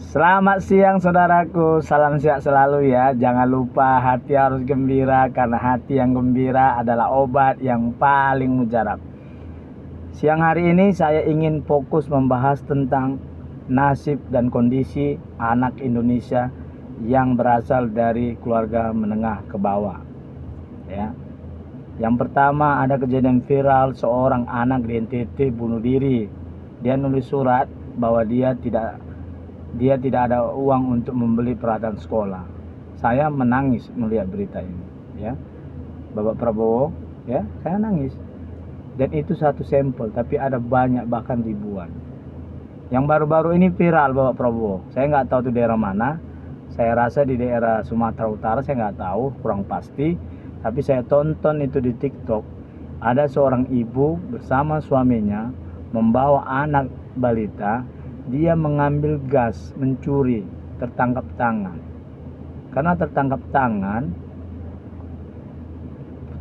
Selamat siang saudaraku, salam sehat selalu ya. Jangan lupa hati harus gembira karena hati yang gembira adalah obat yang paling mujarab. Siang hari ini saya ingin fokus membahas tentang nasib dan kondisi anak Indonesia yang berasal dari keluarga menengah ke bawah. Ya. Yang pertama ada kejadian viral seorang anak di NTT bunuh diri. Dia nulis surat bahwa dia tidak ada uang untuk membeli peralatan sekolah. Saya menangis melihat berita ini, ya. Bapak Prabowo, ya, saya nangis. Dan itu satu sampel, tapi ada banyak bahkan ribuan. Yang baru-baru ini viral Bapak Prabowo. Saya nggak tahu itu daerah mana. Saya rasa di daerah Sumatera Utara, saya nggak tahu, kurang pasti. Tapi saya tonton itu di TikTok. Ada seorang ibu bersama suaminya membawa anak balita. Dia mengambil gas, mencuri, tertangkap tangan. Karena tertangkap tangan,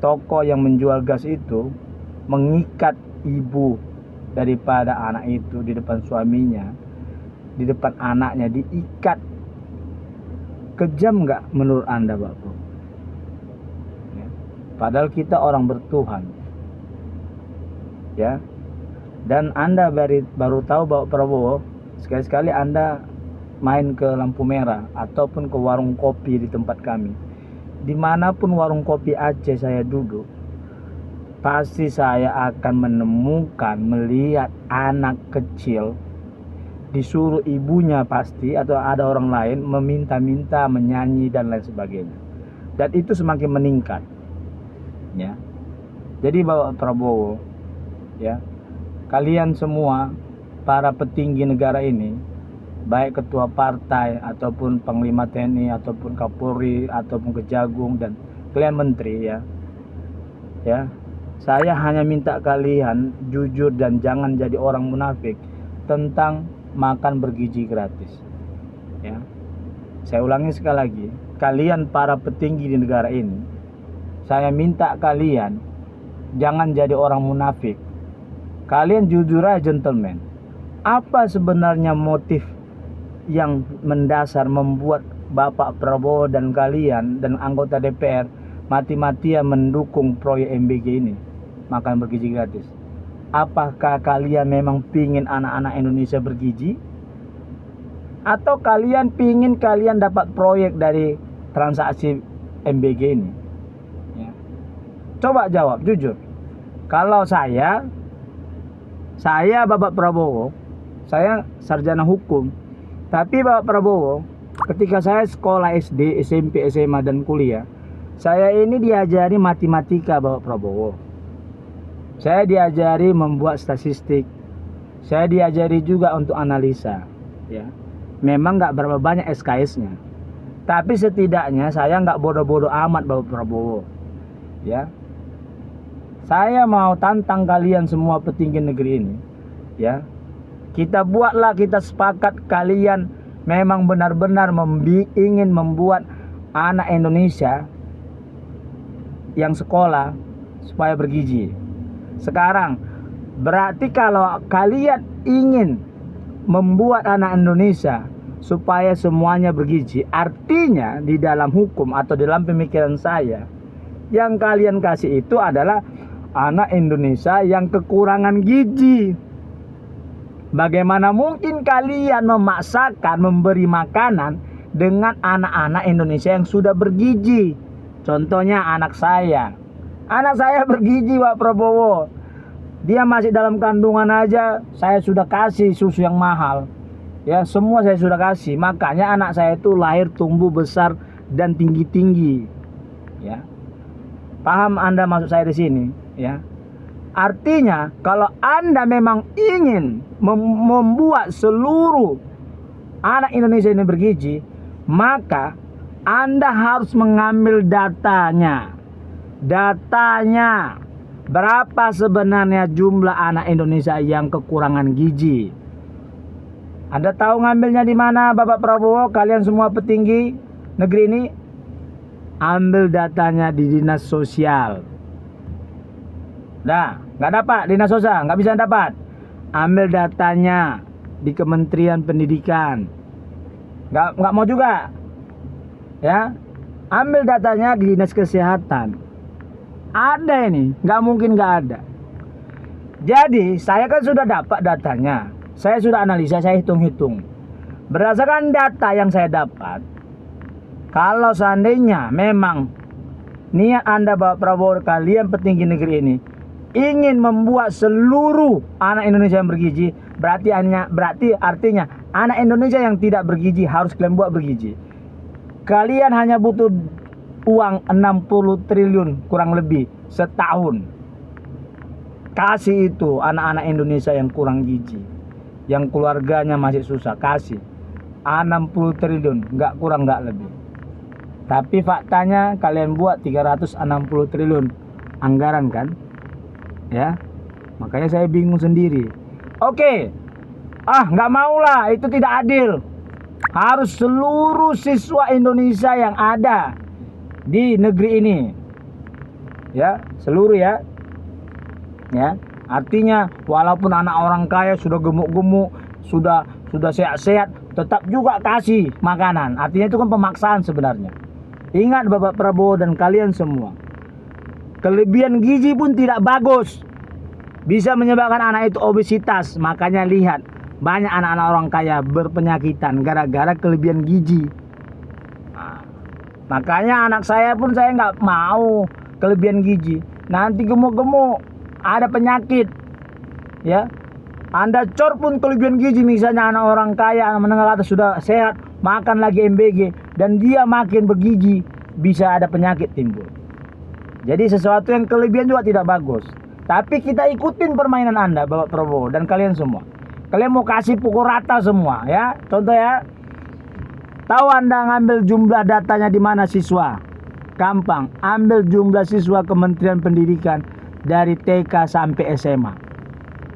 toko yang menjual gas itu mengikat ibu daripada anak itu di depan suaminya, di depan anaknya, diikat. Kejam nggak menurut Anda, Bapak? Ya. Padahal kita orang bertuhan, ya. Dan Anda baru tahu Bapak Prabowo, sekali-sekali Anda main ke lampu merah ataupun ke warung kopi di tempat kami. Dimanapun warung kopi Aceh saya duduk, pasti saya akan melihat anak kecil disuruh ibunya pasti atau ada orang lain meminta-minta, menyanyi dan lain sebagainya. Dan itu semakin meningkat. Ya. Jadi Bapak Prabowo, ya, kalian semua para petinggi negara ini, baik ketua partai ataupun panglima TNI ataupun Kapolri ataupun Kejagung dan kalian menteri, ya. Ya. Saya hanya minta kalian jujur dan jangan jadi orang munafik tentang makan bergizi gratis. Ya. Saya ulangi sekali lagi, kalian para petinggi di negara ini, saya minta kalian jangan jadi orang munafik. Kalian jujur aja, gentleman. Apa sebenarnya motif yang mendasar membuat Bapak Prabowo dan kalian dan anggota DPR mati-matian mendukung proyek MBG ini, makan bergizi gratis? Apakah kalian memang pingin anak-anak Indonesia bergizi? Atau kalian pingin kalian dapat proyek dari transaksi MBG ini? Ya. Coba jawab jujur. Kalau saya Bapak Prabowo, saya sarjana hukum. Tapi Bapak Prabowo, ketika saya sekolah SD, SMP, SMA dan kuliah, saya ini diajari matematika Bapak Prabowo. Saya diajari membuat statistik. Saya diajari juga untuk analisa, ya. Memang nggak berapa banyak SKS-nya. Tapi setidaknya saya nggak bodoh-bodoh amat Bapak Prabowo. Ya. Saya mau tantang kalian semua petinggi negeri ini, ya. Kita sepakat kalian memang benar-benar ingin membuat anak Indonesia yang sekolah supaya bergizi. Sekarang, berarti kalau kalian ingin membuat anak Indonesia supaya semuanya bergizi, artinya di dalam hukum atau dalam pemikiran saya, yang kalian kasih itu adalah anak Indonesia yang kekurangan gizi. Bagaimana mungkin kalian memaksakan memberi makanan dengan anak-anak Indonesia yang sudah bergizi? Contohnya anak saya. Anak saya bergizi Pak Prabowo. Dia masih dalam kandungan aja saya sudah kasih susu yang mahal. Ya, semua saya sudah kasih. Makanya anak saya itu lahir, tumbuh besar dan tinggi-tinggi. Ya. Paham Anda maksud saya di sini, ya? Artinya kalau Anda memang ingin membuat seluruh anak Indonesia ini bergizi, maka Anda harus mengambil datanya. Datanya berapa sebenarnya jumlah anak Indonesia yang kekurangan gizi. Anda tahu ngambilnya di mana Bapak Prabowo? Kalian semua petinggi negeri ini, ambil datanya di dinas sosial. Nah, nggak dapat dinas sosial, nggak bisa dapat. Ambil datanya di Kementerian Pendidikan. nggak mau juga. Ya, ambil datanya di dinas kesehatan. Ada ini, nggak mungkin nggak ada. Jadi saya kan sudah dapat datanya, saya sudah analisa, saya hitung-hitung. Berdasarkan data yang saya dapat, kalau seandainya memang niat Anda Bapak Prabowo, kalian petinggi negeri ini ingin membuat seluruh anak Indonesia yang bergizi, berarti artinya anak Indonesia yang tidak bergizi harus kalian buat bergizi. Kalian hanya butuh uang 60 triliun kurang lebih setahun. Kasih itu anak-anak Indonesia yang kurang gizi, yang keluarganya masih susah, kasih 60 triliun, nggak kurang nggak lebih. Tapi faktanya kalian buat 360 triliun anggaran kan? Ya, makanya saya bingung sendiri. Oke, nggak maulah, itu tidak adil. Harus seluruh siswa Indonesia yang ada di negeri ini, ya, seluruh ya, artinya walaupun anak orang kaya sudah gemuk-gemuk, sudah sehat-sehat, tetap juga kasih makanan. Artinya itu kan pemaksaan sebenarnya. Ingat Bapak Prabowo dan kalian semua, kelebihan gizi pun tidak bagus, bisa menyebabkan anak itu obesitas. Makanya lihat, banyak anak-anak orang kaya berpenyakitan gara-gara kelebihan gizi. Makanya anak saya pun saya nggak mau kelebihan gizi. Nanti gemuk-gemuk, ada penyakit. Ya, Anda cor pun kelebihan gizi, misalnya anak orang kaya, anak menengah atas sudah sehat, makan lagi MBG, dan dia makin bergizi, bisa ada penyakit timbul. Jadi sesuatu yang kelebihan juga tidak bagus. Tapi kita ikutin permainan Anda, Bapak Prabowo, dan kalian semua. Kalian mau kasih pukul rata semua, ya. Contoh ya. Tahu Anda ngambil jumlah datanya di mana siswa? Gampang, ambil jumlah siswa Kementerian Pendidikan dari TK sampai SMA.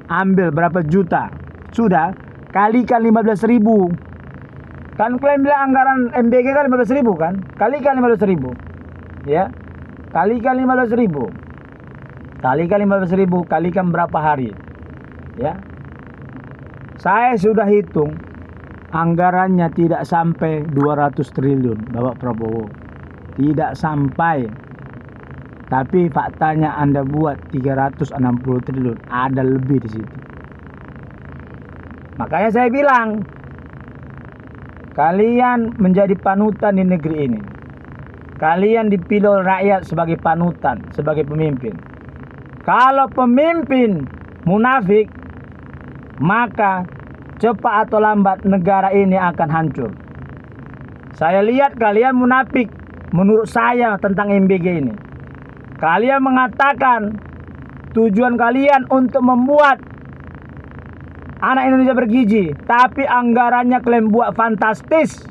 Ambil berapa juta? Sudah, kalikan 15.000. Kan kalian bilang anggaran MBG kan 15.000 kan? Kalikan 15.000. Ya. Kalikan 15.000. Kalikan 15.000, kalikan berapa hari? Ya. Saya sudah hitung, anggarannya tidak sampai 200 triliun, Bapak Prabowo. Tidak sampai. Tapi faktanya Anda buat 360 triliun, ada lebih di situ. Makanya saya bilang, kalian menjadi panutan di negeri ini. Kalian dipilih oleh rakyat sebagai panutan, sebagai pemimpin. Kalau pemimpin munafik, maka cepat atau lambat negara ini akan hancur. Saya lihat kalian munafik menurut saya tentang MBG ini. Kalian mengatakan tujuan kalian untuk membuat anak Indonesia bergizi, tapi anggarannya kalian buat fantastis.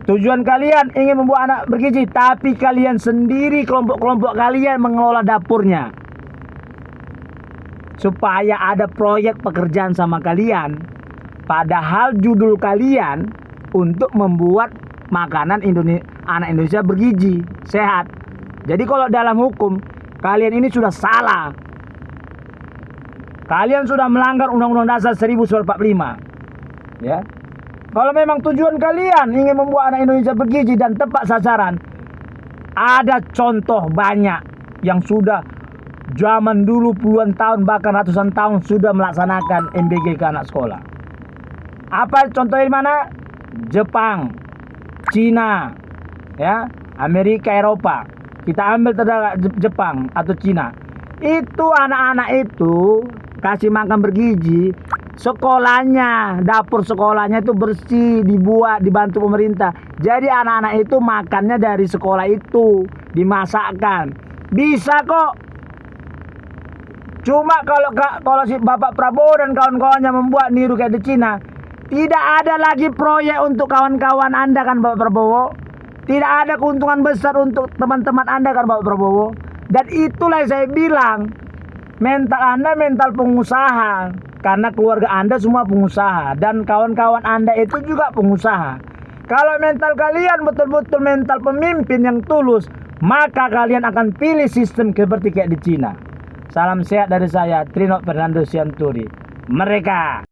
Tujuan kalian ingin membuat anak bergizi, tapi kalian sendiri, kelompok-kelompok kalian mengelola dapurnya. Supaya ada proyek pekerjaan sama kalian. Padahal judul kalian untuk membuat makanan anak Indonesia bergizi, sehat. Jadi kalau dalam hukum, kalian ini sudah salah. Kalian sudah melanggar Undang-Undang Dasar 1945. Ya. Kalau memang tujuan kalian ingin membuat anak Indonesia bergizi dan tepat sasaran, ada contoh banyak yang sudah zaman dulu puluhan tahun bahkan ratusan tahun sudah melaksanakan MBG ke anak sekolah. Apa contohnya di mana? Jepang, Cina, ya, Amerika, Eropa. Kita ambil terhadap Jepang atau Cina. Itu anak-anak itu kasih makan bergizi. Sekolahnya, dapur sekolahnya itu bersih, dibuat, dibantu pemerintah. Jadi anak-anak itu makannya dari sekolah itu, dimasakkan. Bisa kok. Cuma kalau si Bapak Prabowo dan kawan-kawannya membuat niru kayak di Cina, tidak ada lagi proyek untuk kawan-kawan Anda kan Bapak Prabowo. Tidak ada keuntungan besar untuk teman-teman Anda kan Bapak Prabowo. Dan itulah yang saya bilang, mental Anda mental pengusaha. Karena keluarga Anda semua pengusaha dan kawan-kawan Anda itu juga pengusaha. Kalau mental kalian betul-betul mental pemimpin yang tulus, maka kalian akan pilih sistem seperti kayak di Cina. Salam sehat dari saya, Trino Fernando Sianturi. Mereka